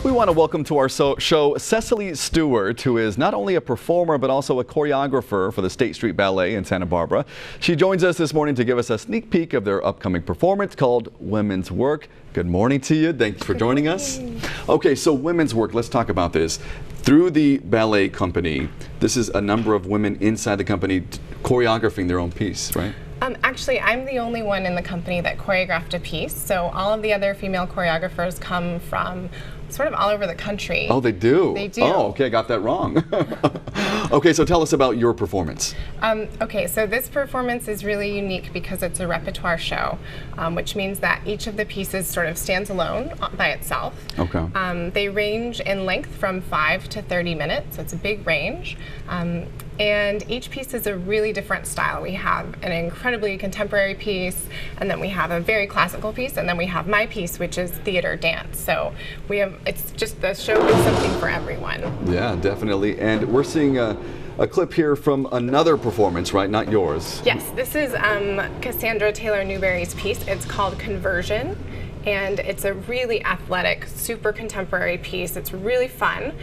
We want to welcome to our show Cecily Stewart, who is not only a performer but also a choreographer for the State Street Ballet in Santa Barbara. She joins us this morning to give us a sneak peek of their upcoming performance called Women's Work. Good morning to you. Thanks for joining us. Okay, so Women's Work, let's talk about this. Through the ballet company, this is a number of women inside the company choreographing their own piece, right? Actually, I'm the only one in the company that choreographed a piece, so all of the other female choreographers come from sort of all over the country. Oh, they do? They do. Oh, okay, I got that wrong. Okay, so tell us about your performance. Okay, so this performance is really unique because it's a repertoire show, which means that each of the pieces sort of stands alone by itself. Okay. They range in length from 5 to 30 minutes, so it's a big range. And each piece is a really different style. We have an incredibly contemporary piece, and then we have a very classical piece, and then we have my piece, which is theater dance. So we have, it's just, the show is something for everyone. Yeah, definitely. And we're seeing a clip here from another performance, right? Not yours. Yes, this is Cassandra Taylor Newberry's piece. It's called Conversion. And it's a really athletic, super contemporary piece. It's really fun.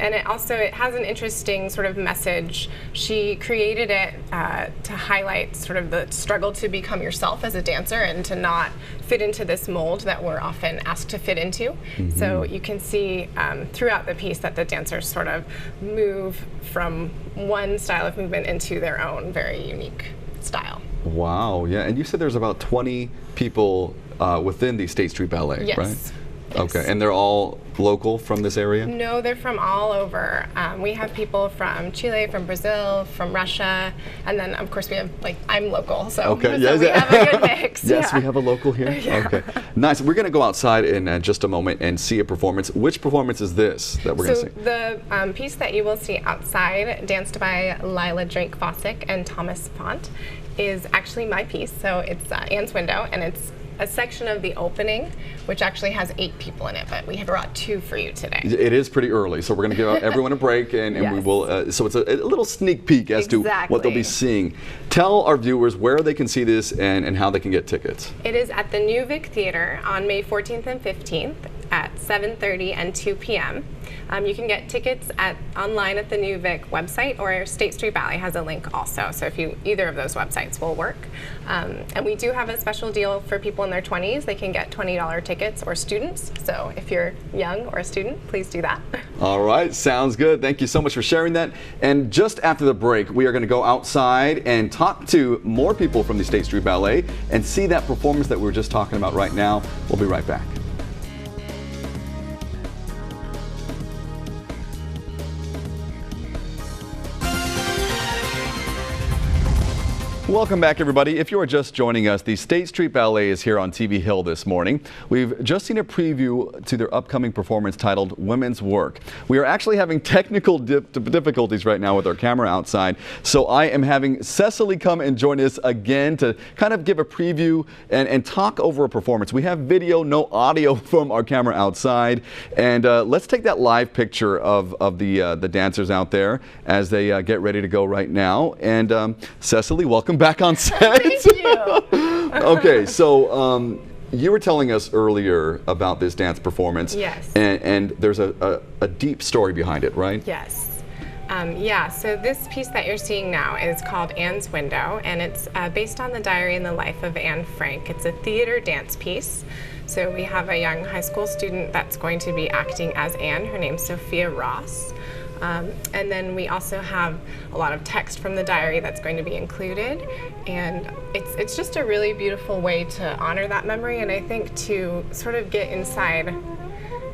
And it has an interesting sort of message. She created it to highlight sort of the struggle to become yourself as a dancer and to not fit into this mold that we're often asked to fit into. Mm-hmm. So you can see throughout the piece that the dancers sort of move from one style of movement into their own very unique style. Wow, yeah, and you said there's about 20 people within the State Street Ballet, yes. Right? Yes. Okay, and they're all local from this area? No, they're from all over. We have people from Chile, from Brazil, from Russia, and then of course we have, like, I'm local, so, okay. So yes. we have a good mix. Yes, yeah. We have a local here? Yeah. Okay, nice. We're going to go outside in just a moment and see a performance. Which performance is this that we're going to see? The piece that you will see outside, danced by Lila Drake Fossick and Thomas Font, is actually my piece. So it's Anne's Window, and it's a section of the opening, which actually has 8 people in it, but we have brought 2 for you today. It is pretty early, so we're going to give everyone a break, and yes. we will. So it's a little sneak peek as to what they'll be seeing. Tell our viewers where they can see this and how they can get tickets. It is at the New Vic Theater on May 14th and 15th at 7:30 and 2 p.m. You can get tickets online at the New Vic website, or State Street Ballet has a link also. So if either of those websites will work. And we do have a special deal for people in their 20s. They can get $20 tickets, or students. So if you're young or a student, please do that. All right, sounds good. Thank you so much for sharing that. And just after the break, we are going to go outside and talk to more people from the State Street Ballet and see that performance that we were just talking about right now. We'll be right back. Welcome back, everybody. If you are just joining us, the State Street Ballet is here on TV Hill this morning. We've just seen a preview to their upcoming performance titled Women's Work. We are actually having technical difficulties right now with our camera outside, so I am having Cecily come and join us again to kind of give a preview and talk over a performance. We have video, no audio from our camera outside, and let's take that live picture of the dancers out there as they get ready to go right now. And Cecily, welcome back on set. Thank you. Okay, so you were telling us earlier about this dance performance. Yes. And there's a deep story behind it, right? Yes. Yeah, so this piece that you're seeing now is called Anne's Window, and it's based on the diary and the life of Anne Frank. It's a theater dance piece. So we have a young high school student that's going to be acting as Anne. Her name's Sophia Ross. And then we also have a lot of text from the diary that's going to be included, and it's just a really beautiful way to honor that memory, and I think to sort of get inside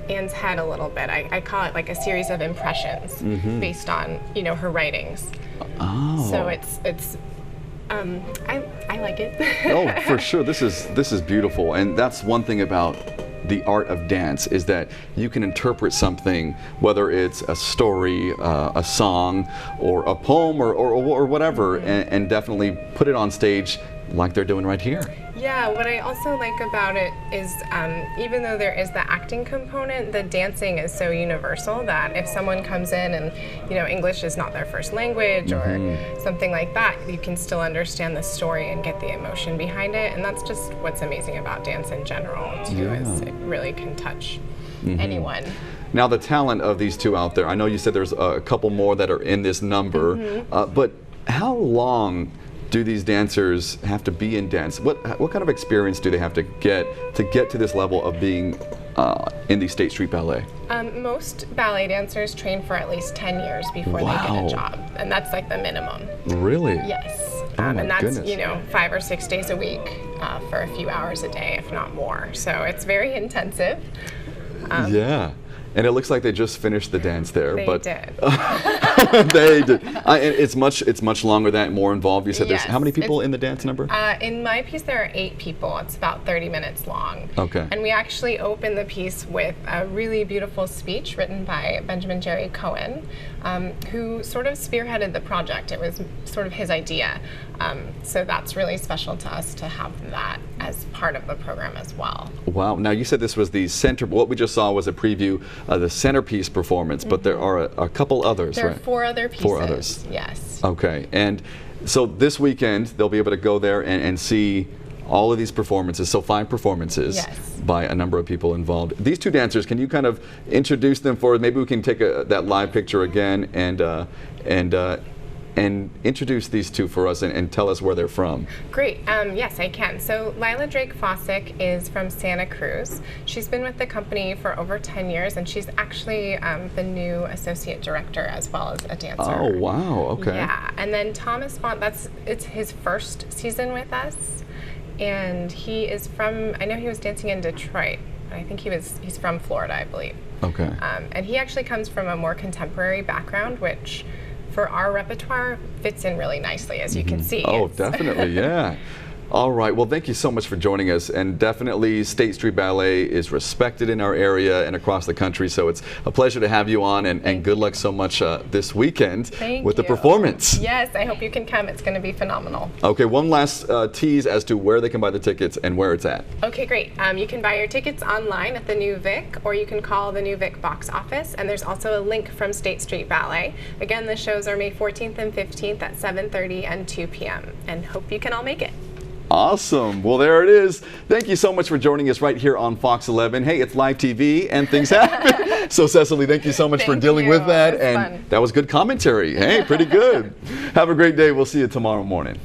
Anne's head a little bit. I call it like a series of impressions based on, you know, her writings. Oh. So it's I like it. Oh, for sure. This is beautiful, and that's one thing about the art of dance, is that you can interpret something, whether it's a story, a song, or a poem, or whatever, and definitely put it on stage like they're doing right here. Yeah, what I also like about it is even though there is the acting component, the dancing is so universal that if someone comes in and, you know, English is not their first language or something like that, you can still understand the story and get the emotion behind it. And that's just what's amazing about dance in general, too, is it really can touch anyone. Now, the talent of these two out there, I know you said there's a couple more that are in this number, but how long do these dancers have to be in dance? What kind of experience do they have to get to this level of being in the State Street Ballet? Most ballet dancers train for at least 10 years before they get a job, and that's like the minimum. Really? Yes. Oh my and that's, goodness. 5 or 6 days a week for a few hours a day, if not more. So it's very intensive. Yeah. And it looks like they just finished the dance there. They but did. They did. It's much longer than that, more involved. You said there's how many people in the dance number? In my piece, there are 8 people. It's about 30 minutes long. Okay. And we actually open the piece with a really beautiful speech written by Benjamin Jerry Cohen, who sort of spearheaded the project. It was sort of his idea. So that's really special to us to have that as part of the program as well. Wow. Now, you said this was the center. What we just saw was a preview of the centerpiece performance, but there are a couple others, There right? are 4 other pieces. 4 others. Yes. Okay. And so this weekend, they'll be able to go there and see all of these performances, so 5 performances by a number of people involved. These 2 dancers, can you kind of introduce them for us? Maybe we can take that live picture again and introduce these 2 for us and tell us where they're from. Great. Yes, I can. So Lila Drake Fossick is from Santa Cruz. She's been with the company for over 10 years, and she's actually the new associate director as well as a dancer. Oh, wow. Okay. Yeah. And then Thomas Bond, it's his first season with us, and he is from, I know he was dancing in Detroit, but I think he's from Florida, I believe. Okay. And he actually comes from a more contemporary background, which for our repertoire fits in really nicely, as you can see. Oh, definitely, yeah. All right, well, thank you so much for joining us, and definitely State Street Ballet is respected in our area and across the country, so it's a pleasure to have you on, and good luck so much this weekend with the performance. Yes, I hope you can come. It's going to be phenomenal. Okay, one last tease as to where they can buy the tickets and where it's at. Okay, great. You can buy your tickets online at the New Vic, or you can call the New Vic box office, and there's also a link from State Street Ballet. Again, the shows are May 14th and 15th at 7:30 and 2 p.m., and hope you can all make it. Awesome. Well, there it is. Thank you so much for joining us right here on Fox 11. Hey, it's live TV and things happen. So, Cecily, thank you so much for dealing with that. And that was good commentary. Hey, pretty good. Have a great day. We'll see you tomorrow morning.